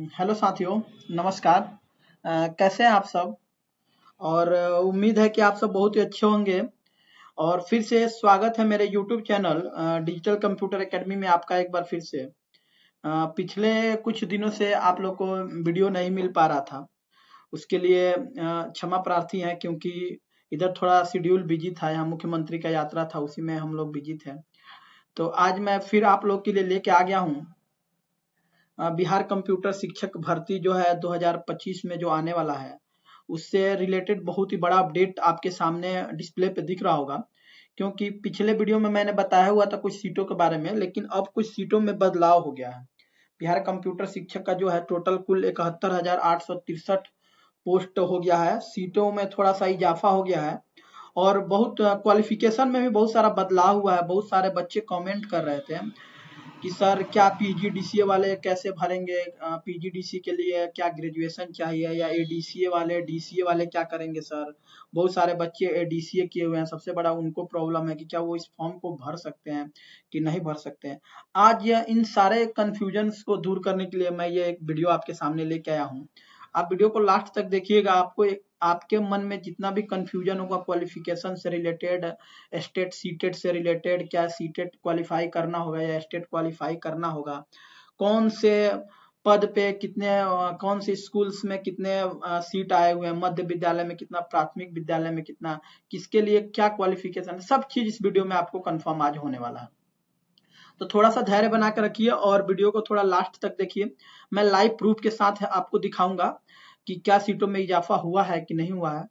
Hello साथियों, नमस्कार। कैसे हैं आप सब? और उम्मीद है कि आप सब बहुत ही अच्छे होंगे। और फिर से स्वागत है मेरे YouTube channel digital computer academy में आपका एक बार फिर से। पिछले कुछ दिनों से आप लोग को वीडियो नहीं मिल पा रहा था, उसके लिए क्षमा प्रार्थी हैं, क्योंकि इधर थोड़ा शेड्यूल बिजी था। यहाँ मुख्यमंत्री का यात्रा था, उसी में हम लोग बिजी थे। तो आज मैं फिर आप लोग के लिए लेके आ गया हूँ बिहार कंप्यूटर शिक्षक भर्ती जो है 2025 में जो आने वाला है, उससे रिलेटेड बहुत ही बड़ा अपडेट आपके सामने डिस्प्ले पे दिख रहा होगा। क्योंकि पिछले वीडियो में मैंने बताया हुआ था कुछ सीटों के बारे में, लेकिन अब कुछ सीटों में बदलाव हो गया है। बिहार कंप्यूटर शिक्षक का जो है टोटल कुल 71,863 पोस्ट हो गया है। सीटों में थोड़ा सा इजाफा हो गया है और बहुत क्वालिफिकेशन में भी बहुत सारा बदलाव हुआ है। बहुत सारे बच्चे कमेंट कर रहे थे कि सर क्या पीजीडीसीए वाले कैसे भरेंगे, पीजीडीसी के लिए क्या ग्रेजुएशन चाहिए, या एडीसीए वाले डीसीए वाले क्या करेंगे सर। बहुत सारे बच्चे एडीसीए किए हुए हैं, सबसे बड़ा उनको प्रॉब्लम है कि क्या वो इस फॉर्म को भर सकते हैं कि नहीं भर सकते हैं। आज इन सारे कंफ्यूजन्स को दूर करने के लिए मैं ये एक वीडियो आपके सामने लेके आया हूँ। आप वीडियो को लास्ट तक देखिएगा। आपको आपके मन में जितना भी कंफ्यूजन होगा क्वालिफिकेशन से रिलेटेड, स्टेट सीटेट से रिलेटेड, क्या सीटेट क्वालिफाई करना होगा या स्टेट क्वालिफाई करना होगा, कौन से पद पे कितने, कौन से स्कूल्स में कितने सीट आए हुए हैं, मध्य विद्यालय में कितना, प्राथमिक विद्यालय में कितना, किसके लिए क्या क्वालिफिकेशन है, सब चीज इस वीडियो में आपको कंफर्म आज होने वाला है। तो थोड़ा सा धैर्य बना कर रखिए और वीडियो को थोड़ा लास्ट तक देखिए। मैं लाइव प्रूफ के साथ आपको दिखाऊंगा कि क्या सीटों में इजाफा हुआ है कि नहीं हुआ है।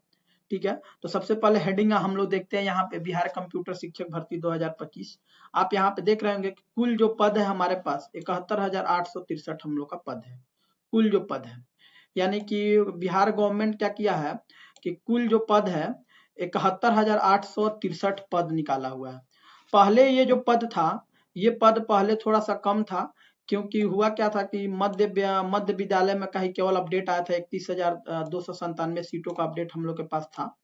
ठीक है, तो सबसे पहले हेडिंग हम लोग देखते हैं यहाँ पे, बिहार कंप्यूटर शिक्षक भर्ती 2025। आप यहाँ पे देख रहे होंगे कि कुल जो पद है हमारे पास 71,863 हम लोग का पद है, कुल जो पद है। यानी कि बिहार गवर्नमेंट क्या किया है कि कुल जो पद है 71,863 पद निकाला हुआ है। पहले ये जो पद था, ये पद पहले थोड़ा सा कम था, क्योंकि हुआ क्या था कि मध्य विद्यालय में कहीं केवल अपडेट आया था 31,297 सीटों का अपडेट हम लोग के पास था।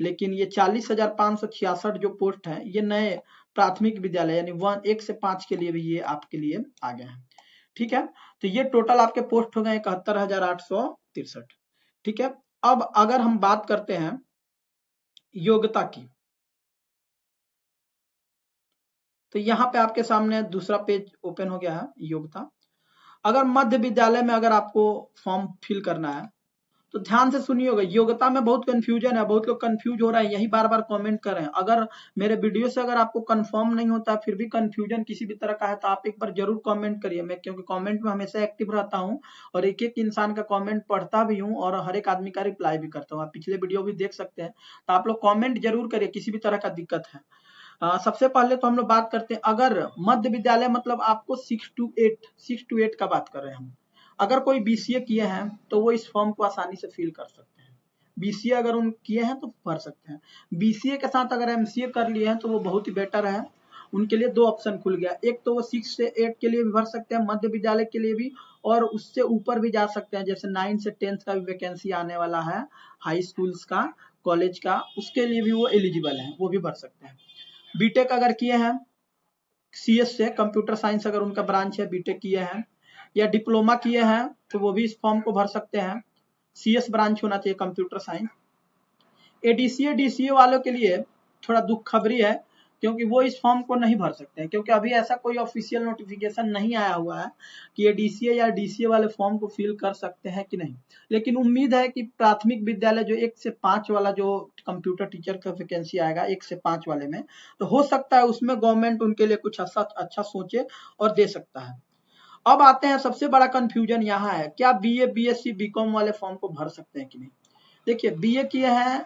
लेकिन ये 40,566 जो पोस्ट है, ये नए प्राथमिक विद्यालय यानी 1 से 5 के लिए भी ये आपके लिए आ गए हैं। ठीक है, तो ये टोटल आपके पोस्ट हो गए 71,863। ठीक है, अब अगर हम बात करते हैं योग्यता की, तो यहाँ पे आपके सामने दूसरा पेज ओपन हो गया है, योग्यता। अगर मध्य विद्यालय में अगर आपको फॉर्म फिल करना है तो ध्यान से सुनिएगा। योग्यता में बहुत कंफ्यूजन है, बहुत लोग कंफ्यूज हो रहे हैं, यही बार बार कमेंट कर रहे हैं। अगर मेरे वीडियो से अगर आपको कंफर्म नहीं होता, फिर भी कंफ्यूजन किसी भी तरह का है, तो आप एक बार जरूर कमेंट करिए। मैं क्योंकि कमेंट में हमेशा एक्टिव रहता हूँ और एक एक इंसान का कमेंट पढ़ता भी हूँ और हर एक आदमी का रिप्लाई भी करता हूँ। आप पिछले वीडियो भी देख सकते हैं, तो आप लोग कॉमेंट जरूर करिए किसी भी तरह का दिक्कत है। सबसे पहले तो हम लोग बात करते हैं, अगर मध्य विद्यालय मतलब आपको 6 to 8 का बात कर रहे हैं हम। अगर कोई बीसीए किए हैं तो वो इस फॉर्म को आसानी से फिल कर सकते हैं। बीसीए अगर उन किए हैं तो भर सकते हैं। बीसीए के साथ अगर एमसीए कर लिए हैं तो वो बहुत ही बेटर है, उनके लिए दो ऑप्शन खुल गया। एक तो वो 6 से 8 के लिए भी भर सकते हैं, मध्य विद्यालय के लिए भी, और उससे ऊपर भी जा सकते हैं। जैसे 9 से 10 का भी वैकेंसी आने वाला है, हाई स्कूल्स का, कॉलेज का, उसके लिए भी वो एलिजिबल है, वो भी भर सकते हैं। बीटेक अगर किए हैं सीएस से, कंप्यूटर साइंस अगर उनका ब्रांच है, बीटेक किए हैं या डिप्लोमा किए हैं, तो वो भी इस फॉर्म को भर सकते हैं। सीएस ब्रांच होना चाहिए, कंप्यूटर साइंस। एडीसीए डीसीए वालों के लिए थोड़ा दुख खबरी है, क्योंकि वो इस फॉर्म को नहीं भर सकते हैं, क्योंकि अभी ऐसा कोई ऑफिशियल नोटिफिकेशन नहीं आया हुआ है कि एडीसीए या डीसीए वाले फॉर्म को फिल कर सकते हैं कि नहीं। लेकिन उम्मीद है कि प्राथमिक विद्यालय जो 1 से 5 वाला जो कंप्यूटर टीचर का वैकेंसी आएगा 1 से 5 वाले में, तो हो सकता है उसमें गवर्नमेंट उनके लिए कुछ अच्छा सोचे और दे सकता है। अब आते हैं, सबसे बड़ा कंफ्यूजन यहाँ है, क्या बीए बीएससी बीकॉम वाले फॉर्म को भर सकते हैं कि नहीं। देखिए, बीए किए हैं,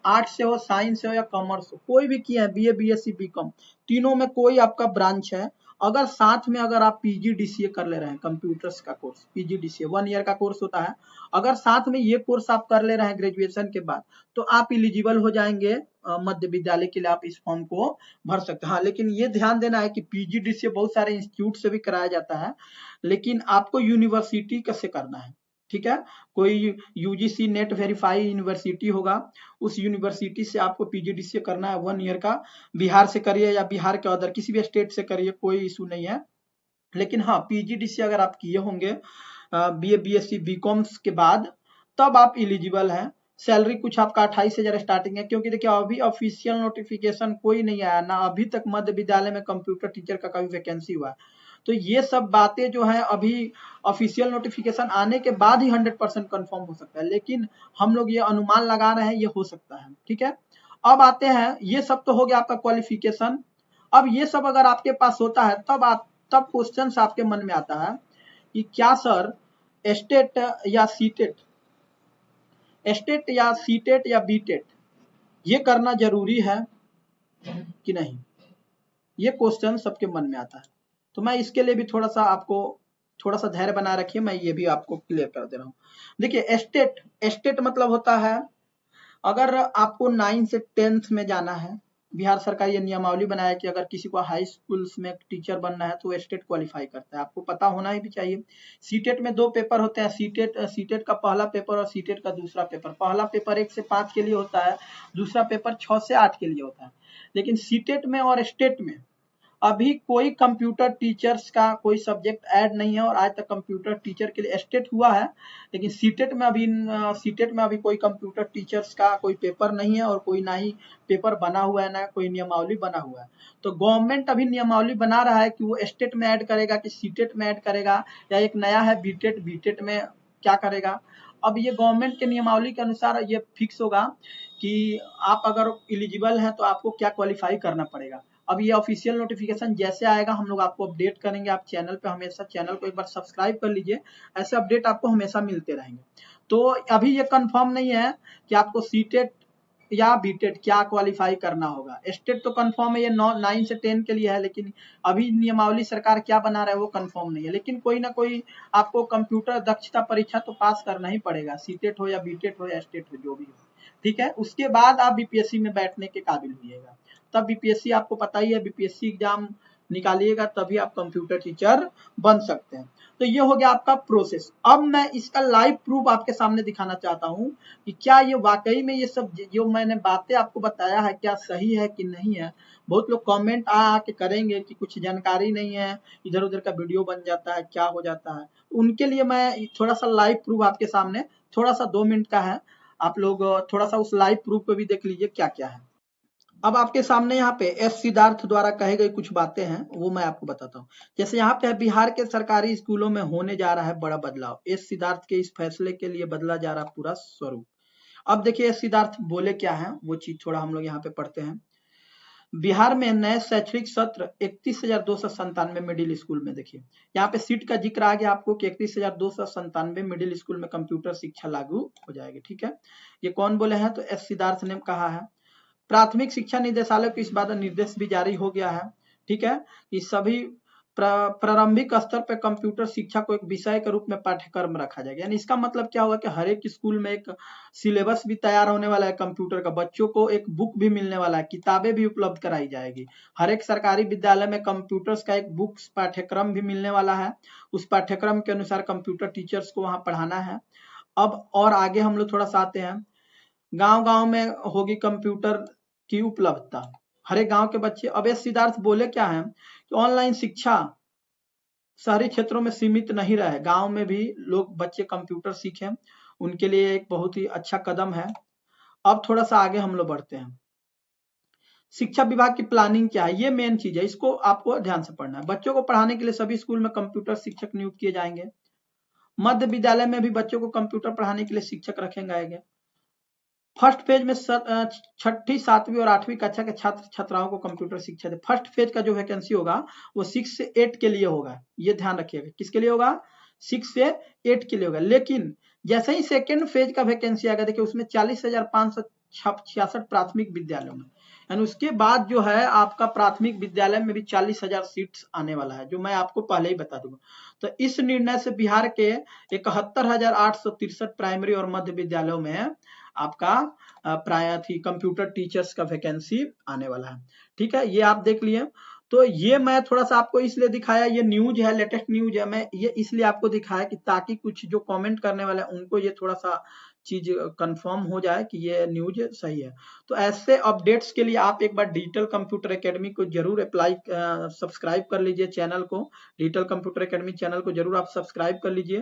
आर्ट्स से हो, साइंस से हो या कॉमर्स हो, कोई भी किए हैं, बीए बीएससी बीकॉम, तीनों में कोई आपका ब्रांच है, अगर साथ में अगर आप पीजीडीसीए कर ले रहे हैं, कंप्यूटर्स का कोर्स, पीजीडीसीए 1 ईयर का कोर्स होता है, अगर साथ में ये कोर्स आप कर ले रहे हैं ग्रेजुएशन के बाद, तो आप एलिजिबल हो जाएंगे मध्य विद्यालय के लिए, आप इस फॉर्म को भर सकते हैं। हाँ, लेकिन ये ध्यान देना है कि पीजीडीसीए बहुत सारे इंस्टीट्यूट से भी कराया जाता है, लेकिन आपको यूनिवर्सिटी कैसे करना है। ठीक है, कोई यूजीसी नेट वेरीफाई यूनिवर्सिटी होगा, उस यूनिवर्सिटी से आपको पीजीडीसीए करना है 1 ईयर का। बिहार से करिए या बिहार के अदर किसी भी स्टेट से करिए, कोई इशू नहीं है। लेकिन हाँ, पीजीडीसीए अगर आप किए होंगे BA BSc BComs के बाद तब आप एलिजिबल हैं। सैलरी कुछ आपका 28,000 स्टार्टिंग है, क्योंकि देखिए अभी ऑफिशियल नोटिफिकेशन कोई नहीं आया ना, अभी तक मध्य विद्यालय में कंप्यूटर टीचर का कभी वैकेंसी हुआ है। तो ये सब बातें जो है अभी ऑफिशियल नोटिफिकेशन आने के बाद ही 100% कंफर्म हो सकता है, लेकिन हम लोग ये अनुमान लगा रहे हैं ये हो सकता है। ठीक है, अब आते हैं, ये सब तो हो गया आपका क्वालिफिकेशन। अब ये सब अगर आपके पास होता है तब क्वेश्चन आपके मन में आता है कि क्या सर स्टेट या सीटेट या बीटेट ये करना जरूरी है कि नहीं, ये क्वेश्चन सबके मन में आता है। तो मैं इसके लिए भी थोड़ा सा धैर्य बनाए रखिए, मैं ये भी आपको क्लियर कर दे रहा हूँ। देखिए स्टेट मतलब होता है, अगर आपको 9 से 10th में जाना है, बिहार सरकार ये नियमावली बनाया कि अगर किसी को हाई स्कूल्स में टीचर बनना है तो स्टेट क्वालिफाई करता है, आपको पता होना ही भी चाहिए। सीटेट में 2 पेपर होते हैं, सीटेट का पहला पेपर और सीटेट का दूसरा पेपर। पहला पेपर 1 से 5 के लिए होता है, दूसरा पेपर 6 से 8 के लिए होता है। लेकिन सीटेट में और स्टेट में अभी कोई कंप्यूटर टीचर्स का कोई सब्जेक्ट ऐड नहीं है, और आज तक कंप्यूटर टीचर के लिए स्टेट हुआ है, लेकिन सीटेट में अभी कोई कंप्यूटर टीचर्स का कोई पेपर नहीं है, और कोई ना ही पेपर बना हुआ है, ना कोई नियमावली बना हुआ है। तो गवर्नमेंट अभी नियमावली बना रहा है कि वो स्टेट में ऐड करेगा कि सीटेट में ऐड करेगा, या एक नया है बीटेट में क्या करेगा। अब ये गवर्नमेंट के नियमावली के अनुसार ये फिक्स होगा कि आप अगर एलिजिबल हैं तो आपको क्या क्वालिफाई करना पड़ेगा। अब ये ऑफिशियल नोटिफिकेशन जैसे आएगा हम लोग आपको अपडेट करेंगे। आप चैनल पे हमेशा, चैनल को एक बार सब्सक्राइब कर लीजिए, ऐसे अपडेट आपको हमेशा मिलते रहेंगे। तो अभी ये कंफर्म नहीं है कि आपको सीटेट या बीटेट क्या क्वालिफाई करना होगा। स्टेट तो कंफर्म है, ये 9 से 10 के लिए है, लेकिन अभी नियमावली सरकार क्या बना रहा है वो कंफर्म नहीं है। लेकिन कोई ना कोई आपको कंप्यूटर दक्षता परीक्षा तो पास करना ही पड़ेगा, सीटेट हो या बीटेट हो या स्टेट हो, जो भी हो। ठीक है, उसके बाद आप बीपीएससी में बैठने के काबिल होइएगा। तब बीपीएससी आपको पता ही है, बीपीएससी एग्जाम निकालिएगा तभी आप कंप्यूटर टीचर बन सकते हैं। तो ये हो गया आपका प्रोसेस। अब मैं इसका लाइव प्रूफ आपके सामने दिखाना चाहता हूं कि क्या ये वाकई में ये सब जो मैंने बातें आपको बताया है क्या सही है कि नहीं है। बहुत लोग कमेंट आके करेंगे कि कुछ जानकारी नहीं है, इधर उधर का वीडियो बन जाता है, क्या हो जाता है। उनके लिए मैं थोड़ा सा लाइव प्रूफ आपके सामने, थोड़ा सा 2 मिनट का है, आप लोग थोड़ा सा उस लाइव प्रूफ को भी देख लीजिए क्या क्या है। अब आपके सामने यहाँ पे एस सिद्धार्थ द्वारा कहे गए कुछ बातें हैं, वो मैं आपको बताता हूँ। जैसे यहाँ पे बिहार के सरकारी स्कूलों में होने जा रहा है बड़ा बदलाव, एस सिद्धार्थ के इस फैसले के लिए बदला जा रहा पूरा स्वरूप। अब देखिए एस सिद्धार्थ बोले क्या है, वो चीज थोड़ा हम लोग यहाँ पे पढ़ते हैं। बिहार में नए शैक्षणिक सत्र 31,297 मिडिल स्कूल में, देखिए यहाँ पे सीट का जिक्र आ गया आपको कि 31,297 मिडिल स्कूल में कंप्यूटर शिक्षा लागू हो जाएगी। ठीक है, ये कौन बोले हैं, तो एस सिद्धार्थ ने कहा है। प्राथमिक शिक्षा निदेशालय को इस बात निर्देश भी जारी हो गया है। ठीक है, कि सभी प्रारंभिक स्तर पर कंप्यूटर शिक्षा को एक विषय के रूप में पाठ्यक्रम रखा जाएगा। यानी इसका मतलब क्या होगा कि हर एक स्कूल में एक सिलेबस भी तैयार होने वाला है कंप्यूटर का, बच्चों को एक बुक भी मिलने वाला है, किताबें भी उपलब्ध कराई जाएगी। हर एक सरकारी विद्यालय में कंप्यूटर्स का एक बुक्स पाठ्यक्रम भी मिलने वाला है, उस पाठ्यक्रम के अनुसार कंप्यूटर टीचर्स को वहां पढ़ाना है। अब और आगे हम लोग थोड़ा सा आते हैं, गांव-गांव में होगी कंप्यूटर की उपलब्धता, हर एक गांव के बच्चे। अब ये सिद्धार्थ बोले क्या है कि ऑनलाइन शिक्षा शहरी क्षेत्रों में सीमित नहीं रहे, गांव में भी लोग बच्चे कंप्यूटर सीखें, उनके लिए एक बहुत ही अच्छा कदम है। अब थोड़ा सा आगे हम लोग बढ़ते हैं, शिक्षा विभाग की प्लानिंग क्या है, ये मेन चीज है, इसको आपको ध्यान से पढ़ना है। बच्चों को पढ़ाने के लिए सभी स्कूल में कंप्यूटर शिक्षक नियुक्त किए जाएंगे। मध्य विद्यालय में भी बच्चों को कंप्यूटर पढ़ाने के लिए शिक्षक रखे जाएंगे। फर्स्ट फेज में 6ठी 7वीं और 8वीं कक्षा के छात्र छात्राओं को कंप्यूटर शिक्षा दे। फर्स्ट फेज का जो वैकेंसी होगा वो 6 से 8 के लिए होगा, ये ध्यान रखिएगा। किसके लिए होगा, 6 से 8 के लिए होगा। लेकिन जैसे ही सेकेंड फेज का वैकेंसी आएगा, देखिए उसमें 40,566 प्राथमिक विद्यालयों में, यानी उसके बाद जो है आपका प्राथमिक विद्यालय में भी 40,000 सीट्स आने वाला है, जो मैं आपको पहले ही बता दूंगा। तो इस निर्णय से बिहार के 71,863 प्राइमरी और मध्य विद्यालयों में आपका प्राय थी कंप्यूटर टीचर्स का वैकेंसी आने वाला है। ठीक है, ये आप देख लिए। तो ये मैं थोड़ा सा आपको इसलिए दिखाया, ये न्यूज है, लेटेस्ट न्यूज है, मैं ये इसलिए आपको दिखाया कि ताकि कुछ जो कमेंट करने वाले हैं उनको ये थोड़ा सा चीज कंफर्म हो जाए कि ये न्यूज सही है। तो ऐसे अपडेट्स के लिए आप एक बार डिजिटल कंप्यूटर एकेडमी को जरूर सब्सक्राइब कर लीजिए चैनल को। डिजिटल कंप्यूटर एकेडमी चैनल को जरूर आप सब्सक्राइब कर लीजिए,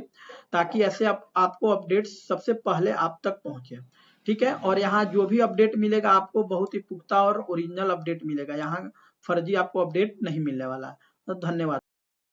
ताकि ऐसे आपको अपडेट्स सबसे पहले आप तक पहुंचे। ठीक है, और यहाँ जो भी अपडेट मिलेगा आपको बहुत ही पुख्ता और ओरिजिनल अपडेट मिलेगा, यहाँ फर्जी आपको अपडेट नहीं मिलने वाला है। तो धन्यवाद।